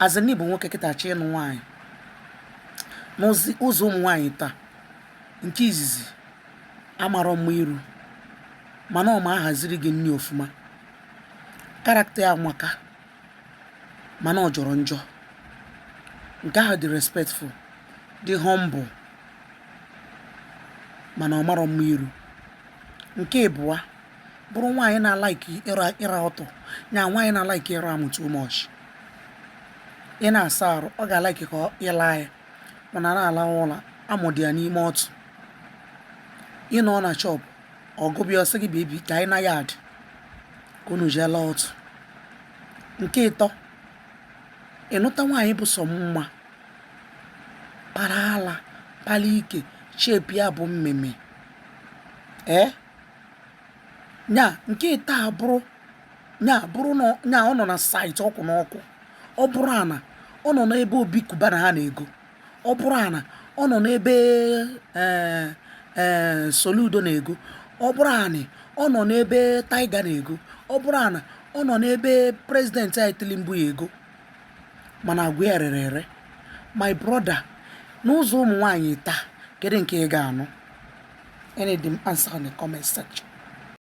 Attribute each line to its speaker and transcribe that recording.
Speaker 1: azịnị bụ nwoke kịta achọ ịnụ nwaanyị n'ụzọ ụmụ nwaanyị taa. Nke izizi amarọ mma iru mana ọ ma ahaziri gị nri ofuma. Karakta ya amaka mana ọ jọrọ njọ. Nke ahụ dị respectful, dị humble mana ọ marọ mma iru. Nke ịbụa bụrụ nwaanyị na-alaiki ịra ọtọ, nya nwaanyị na-alaiki ịra amụ too much. Ị na-asa arụ ọ ga-alaiki ka ịla ya mana na-ala ụla amụ dị ya n'ime ọtụ. Ị nọ na shop ọgụbịa ọsị gị bebi ka anyị na yard ka unu jeela ọtụ. Nke ịtọ ịnụta nwaanyị bụ sọ mma, para ala, para ike, shepu ya bụ mmemme. Nya nke ịta bụrụ nya ọ nọ na site ọkwụ n'ọkụ. Ọ bụrụ ana ọ nọ n'ebe Obi Kubana ha na-ego. Ọ bụrụ ana ọ nọ n'ebe Soludo na-ego. Ọ bụrụ anị ọ nọ n'ebe Tiger na-ego. Ọ bụrụ ana ọ nọ n'ebe President anyị Tinubu ya ego. Mana agwa ya rere ere. My brother, n'ụzọ ụmụ nwaanyị taa kedu nke ị ga-anụ? Any answer in the comment section.